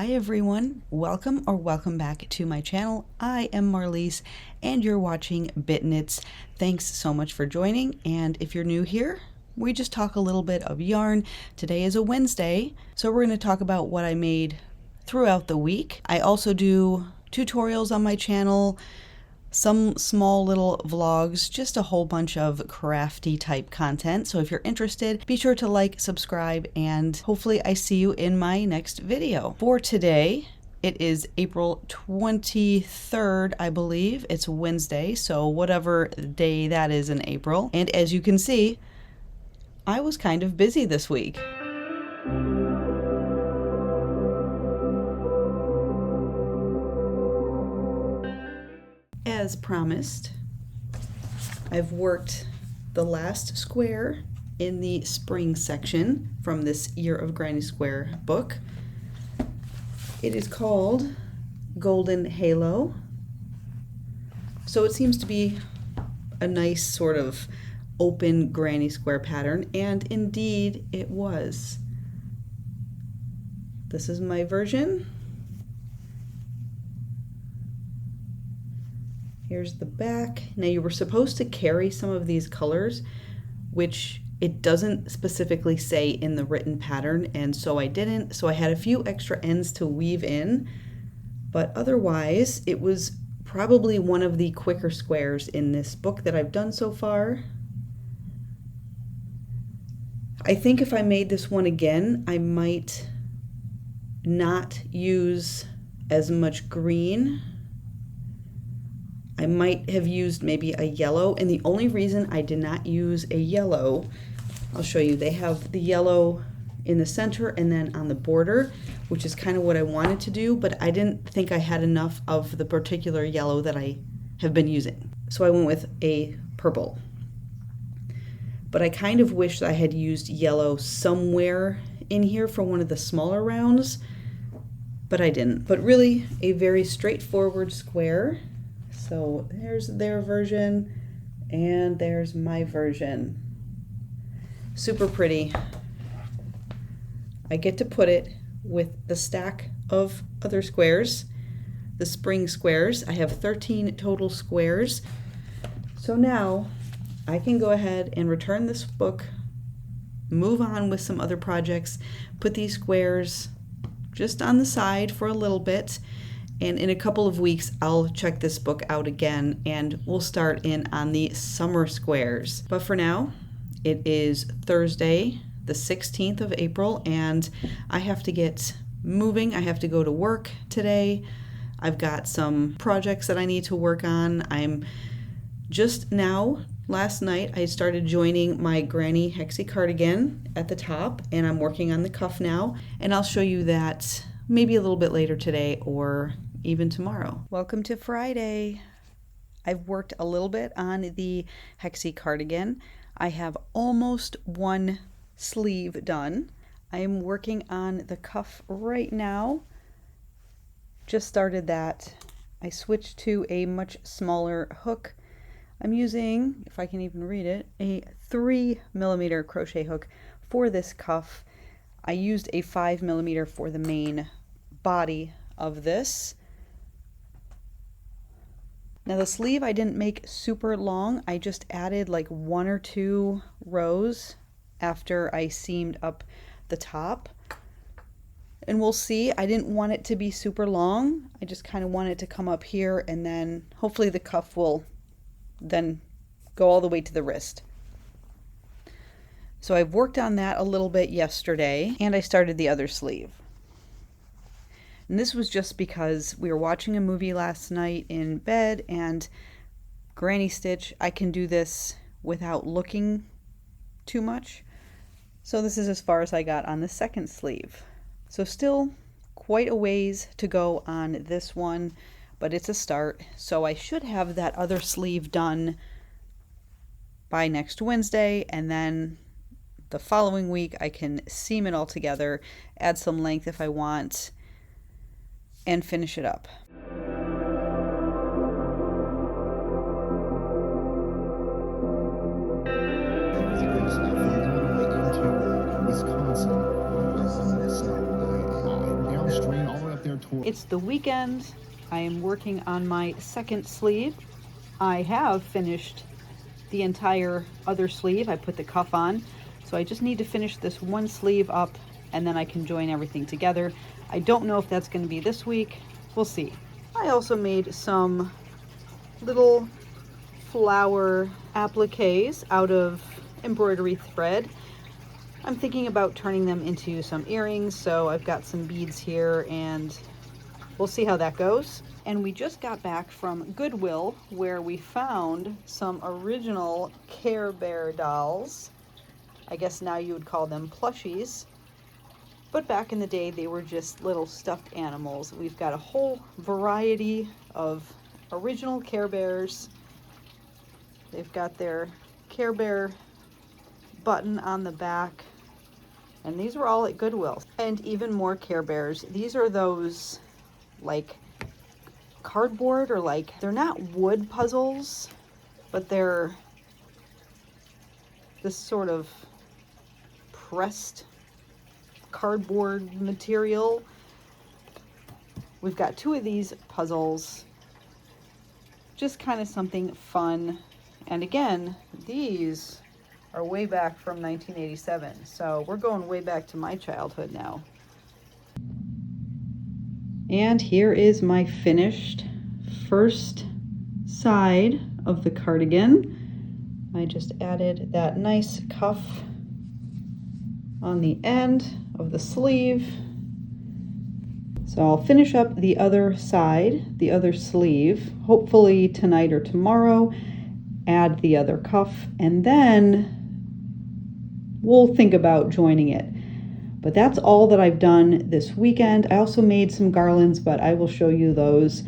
Hi everyone, welcome back to my channel. I am Marlise and you're watching Bit Knits. Thanks so much for joining, and if you're new here, we just talk a little bit of yarn. Today is a Wednesday, so we're going to talk about what I made throughout the week. I also do tutorials on my channel, some small little vlogs, just a whole bunch of crafty type content. So if you're interested, be sure to like, subscribe, and hopefully I see you in my next video. For today, it is April 23rd, I believe. It's Wednesday, so whatever day that is in April. And as you can see, I was kind of busy this week. As promised, I've worked the last square in the spring section from this Year of Granny Square book. It is called Golden Halo. So it seems to be a nice sort of open Granny Square pattern, and indeed it was. This is my version. Here's the back. Now you were supposed to carry some of these colors, which it doesn't specifically say in the written pattern, and so I didn't. So I had a few extra ends to weave in, but otherwise it was probably one of the quicker squares in this book that I've done so far. I think if I made this one again, I might not use as much green. I might have used maybe a yellow, and the only reason I did not use a yellow, I'll show you. They have the yellow in the center and then on the border, which is kind of what I wanted to do, but I didn't think I had enough of the particular yellow that I have been using. So I went with a purple. But I kind of wish I had used yellow somewhere in here for one of the smaller rounds, but I didn't. But really a very straightforward square. So there's their version, and there's my version. Super pretty. I get to put it with the stack of other squares, the spring squares. I have 13 total squares. So now I can go ahead and return this book, move on with some other projects, put these squares just on the side for a little bit. And in a couple of weeks, I'll check this book out again and we'll start in on the summer squares. But for now, it is Thursday, the 16th of April, and I have to get moving. I have to go to work today. I've got some projects that I need to work on. I'm just now, last night, I started joining my Granny Hexie cardigan at the top, and I'm working on the cuff now, and I'll show you that maybe a little bit later today or even tomorrow. Welcome to Friday. I've worked a little bit on the Hexie cardigan. I have almost one sleeve done. I am working on the cuff right now. Just started that. I switched to a much smaller hook. I'm using, if I can even read it, a 3mm crochet hook for this cuff. I used a 5mm for the main body of this. Now the sleeve I didn't make super long. I just added like 1 or 2 rows after I seamed up the top. And we'll see. I didn't want it to be super long. I just kind of want it to come up here, and then hopefully the cuff will then go all the way to the wrist. So I've worked on that a little bit yesterday, and I started the other sleeve. And this was just because we were watching a movie last night in bed, and granny stitch, I can do this without looking too much. So this is as far as I got on the second sleeve. So still quite a ways to go on this one, but it's a start. So I should have that other sleeve done by next Wednesday, and then the following week I can seam it all together, add some length if I want, and finish it up. Wisconsin, downstream all the way up It's the weekend. I am working on my second sleeve. I have finished the entire other sleeve. I put the cuff on. So I just need to finish this one sleeve up and then I can join everything together. I don't know if that's going to be this week. We'll see. I also made some little flower appliques out of embroidery thread. I'm thinking about turning them into some earrings, so I've got some beads here and we'll see how that goes. And we just got back from Goodwill where we found some original Care Bear dolls. I guess now you would call them plushies. But back in the day, they were just little stuffed animals. We've got a whole variety of original Care Bears. They've got their Care Bear button on the back. And these were all at Goodwill. And even more Care Bears. These are those like cardboard or like, they're not wood puzzles, but they're this sort of pressed cardboard material. We've got 2 of these puzzles. Just kind of something fun. And again, these are way back from 1987. So we're going way back to my childhood now. And here is my finished first side of the cardigan. I just added that nice cuff on the end of the sleeve. So I'll finish up the other side, the other sleeve, hopefully tonight or tomorrow, add the other cuff, and then we'll think about joining it. But that's all that I've done this weekend. I also made some garlands, but I will show you those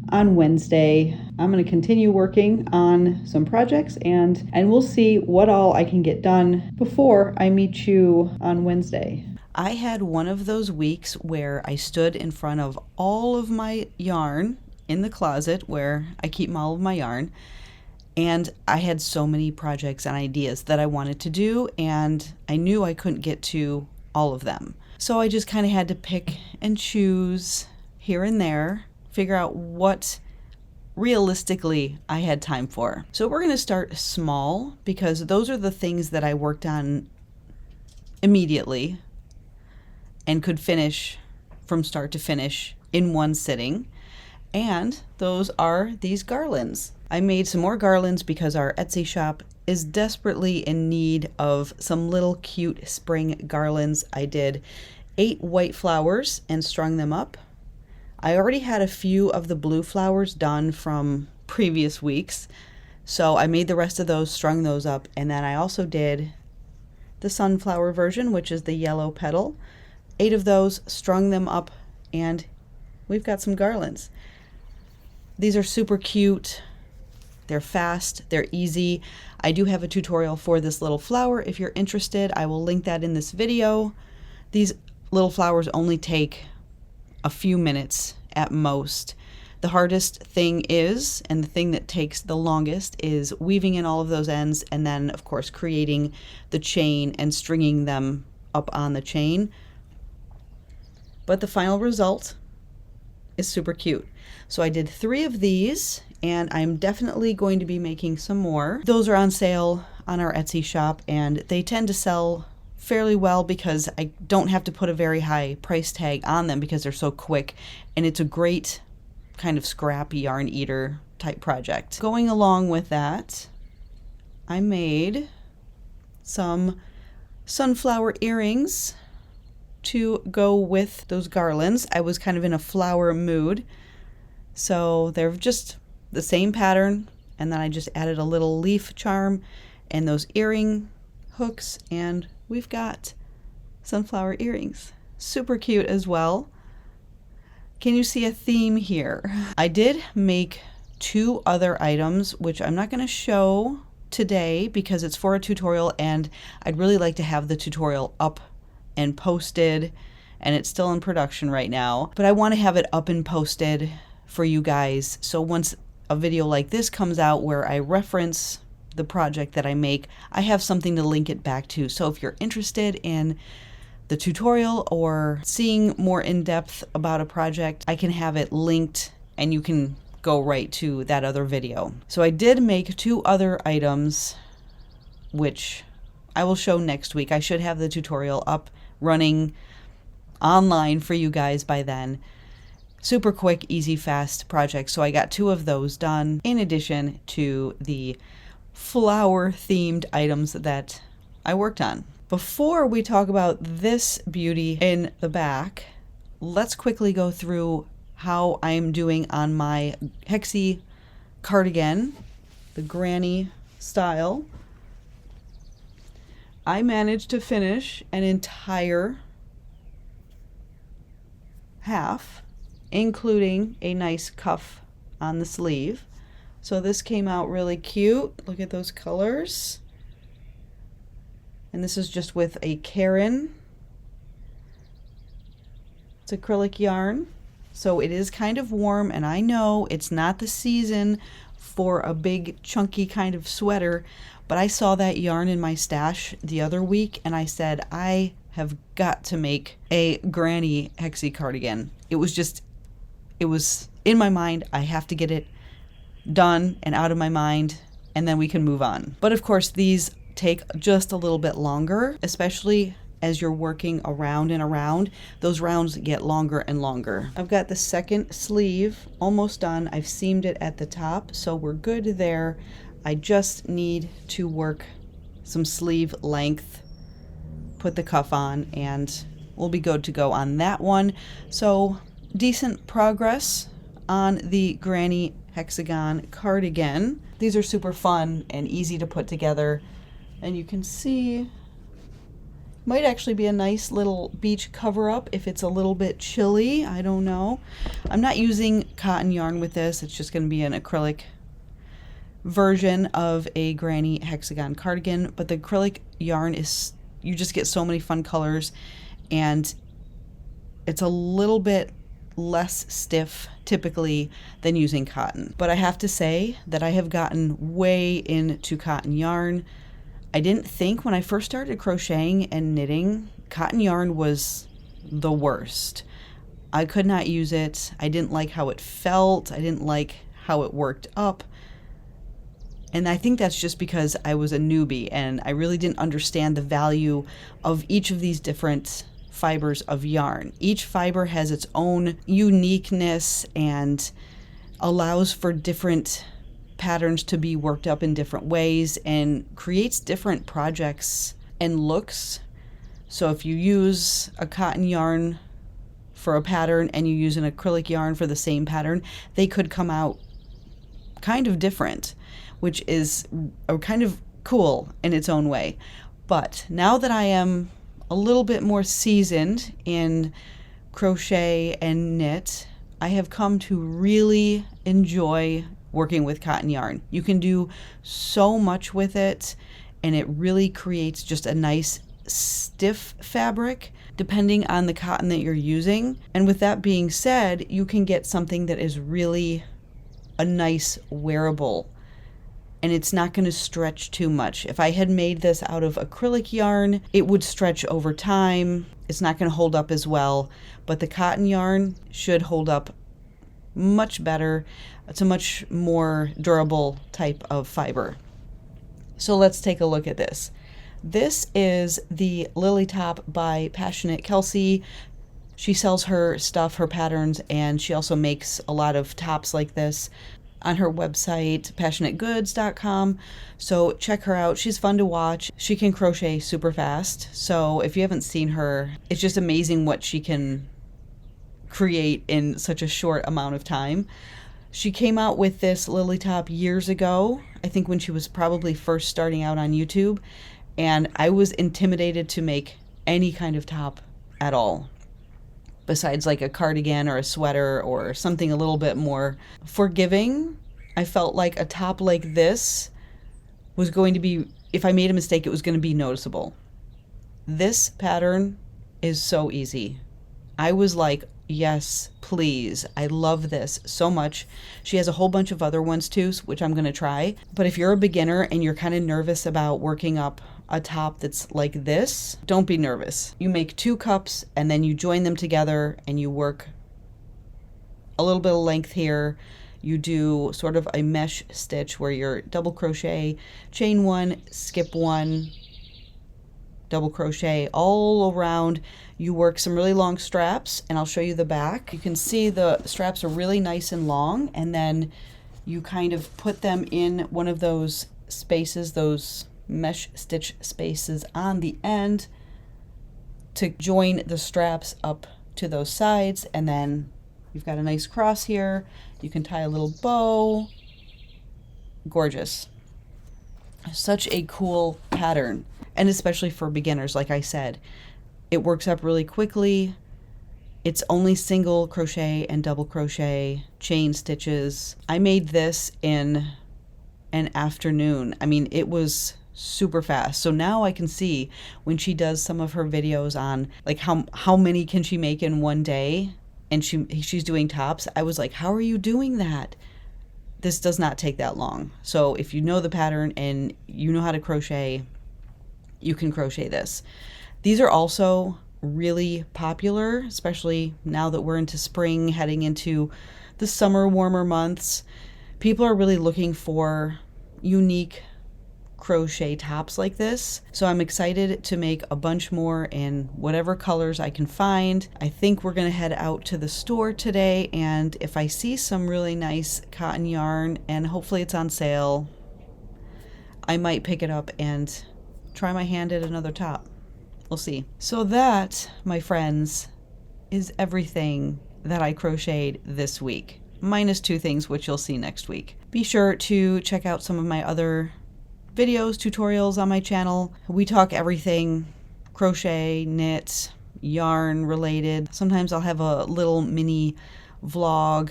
on Wednesday. I'm going to continue working on some projects and we'll see what all I can get done before I meet you on Wednesday. I had one of those weeks where I stood in front of all of my yarn in the closet where I keep all of my yarn. And I had so many projects and ideas that I wanted to do, and I knew I couldn't get to all of them. So I just kind of had to pick and choose here and there, figure out what realistically I had time for. So we're going to start small because those are the things that I worked on immediately and could finish from start to finish in one sitting. And those are these garlands. I made some more garlands because our Etsy shop is desperately in need of some little cute spring garlands. I did 8 white flowers and strung them up. I already had a few of the blue flowers done from previous weeks, so I made the rest of those, strung those up, and then I also did the sunflower version, which is the yellow petal. 8 of those, strung them up, and we've got some garlands. These are super cute. They're fast, they're easy. I do have a tutorial for this little flower. If you're interested, I will link that in this video. These little flowers only take a few minutes at most. The hardest thing is, and the thing that takes the longest, is weaving in all of those ends and then, of course, creating the chain and stringing them up on the chain. But the final result is super cute. So I did 3 of these, and I'm definitely going to be making some more. Those are on sale on our Etsy shop, and they tend to sell fairly well because I don't have to put a very high price tag on them because they're so quick, and it's a great kind of scrappy yarn eater type project. Going along with that, I made some sunflower earrings to go with those garlands. I was kind of in a flower mood, so they're just the same pattern, and then I just added a little leaf charm and those earring hooks, and we've got sunflower earrings. Super cute as well. Can you see a theme here? I did make 2 other items, which I'm not going to show today because it's for a tutorial, and I'd really like to have the tutorial up and posted, and it's still in production right now, but I want to have it up and posted for you guys, so once a video like this comes out where I reference the project that I make, I have something to link it back to. So if you're interested in the tutorial or seeing more in depth about a project, I can have it linked and you can go right to that other video. So I did make 2 other items, which I will show next week. I should have the tutorial up running online for you guys by then. Super quick, easy, fast projects. So I got 2 of those done in addition to the flower themed items that I worked on. Before we talk about this beauty in the back, let's quickly go through how I'm doing on my hexie cardigan, the granny style. I managed to finish an entire half, including a nice cuff on the sleeve. So this came out really cute. Look at those colors. And this is just with a Caron. It's acrylic yarn. So it is kind of warm, and I know it's not the season for a big chunky kind of sweater, but I saw that yarn in my stash the other week and I said, I have got to make a granny hexie cardigan. It was in my mind. I have to get it done and out of my mind, and then we can move on. But of course, these take just a little bit longer, especially as you're working around and around. Those rounds get longer and longer. I've got the second sleeve almost done. I've seamed it at the top, so we're good there. I just need to work some sleeve length, put the cuff on, and we'll be good to go on that one. So decent progress on the granny hexagon cardigan. These are super fun and easy to put together, and you can see might actually be a nice little beach cover-up if it's a little bit chilly. I don't know. I'm not using cotton yarn with this. It's just going to be an acrylic version of a granny hexagon cardigan, but the acrylic yarn is, you just get so many fun colors, and it's a little bit less stiff typically than using cotton. But I have to say that I have gotten way into cotton yarn. I didn't think when I first started crocheting and knitting, cotton yarn was the worst. I could not use it. I didn't like how it felt. I didn't like how it worked up. And I think that's just because I was a newbie and I really didn't understand the value of each of these different fibers of yarn. Each fiber has its own uniqueness and allows for different patterns to be worked up in different ways and creates different projects and looks. So if you use a cotton yarn for a pattern and you use an acrylic yarn for the same pattern, they could come out kind of different, which is kind of cool in its own way. But now that I am a little bit more seasoned in crochet and knit, I have come to really enjoy working with cotton yarn. You can do so much with it, and it really creates just a nice stiff fabric depending on the cotton that you're using. And with that being said, you can get something that is really a nice wearable, and it's not going to stretch too much. If I had made this out of acrylic yarn, it would stretch over time. It's not going to hold up as well, but the cotton yarn should hold up much better. It's a much more durable type of fiber. So let's take a look at this. This is the Lily Top by Passionate Kelsey. She sells her stuff, her patterns, and she also makes a lot of tops like this on her website, passionategoods.com. So check her out. She's fun to watch. She can crochet super fast. So if you haven't seen her, it's just amazing what she can create in such a short amount of time. She came out with this Lily Top years ago, I think when she was probably first starting out on YouTube, and I was intimidated to make any kind of top at all, besides like a cardigan or a sweater or something a little bit more forgiving. I felt like a top like this was going to be, if I made a mistake, it was going to be noticeable. This pattern is so easy. I was like, yes, please. I love this so much. She has a whole bunch of other ones too, which I'm going to try. But if you're a beginner and you're kind of nervous about working up a top that's like this, don't be nervous. You make 2 cups and then you join them together and you work a little bit of length here. You do sort of a mesh stitch where you're double crochet, chain 1, skip 1, double crochet all around. You work some really long straps, and I'll show you the back. You can see the straps are really nice and long, and then you kind of put them in one of those spaces, those mesh stitch spaces on the end to join the straps up to those sides, and then you've got a nice cross here. You can tie a little bow. Gorgeous. Such a cool pattern, and especially for beginners, like I said. It works up really quickly. It's only single crochet and double crochet chain stitches. I made this in an afternoon. I mean, it was super fast. So now I can see when she does some of her videos on like how many can she make in one day, and she's doing tops. I was like, how are you doing that? This does not take that long. So if you know the pattern and you know how to crochet, you can crochet this. These are also really popular, especially now that we're into spring, heading into the summer, warmer months. People are really looking for unique crochet tops like this. So I'm excited to make a bunch more in whatever colors I can find. I think we're gonna head out to the store today, and if I see some really nice cotton yarn, and hopefully it's on sale, I might pick it up and try my hand at another top. We'll see. So that, my friends, is everything that I crocheted this week, minus 2 things which you'll see next week. Be sure to check out some of my other videos, tutorials on my channel. We talk everything crochet, knit, yarn related. Sometimes I'll have a little mini vlog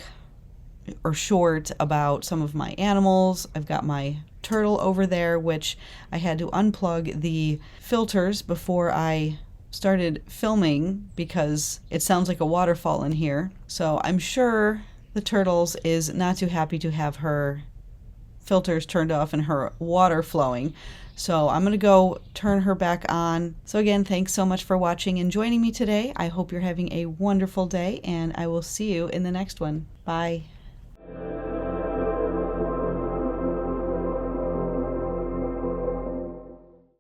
or short about some of my animals. I've got my turtle over there, which I had to unplug the filters before I started filming because it sounds like a waterfall in here. So I'm sure the turtles is not too happy to have her filters turned off and her water flowing. So I'm gonna go turn her back on. So again, thanks so much for watching and joining me today. I hope you're having a wonderful day, and I will see you in the next one. Bye.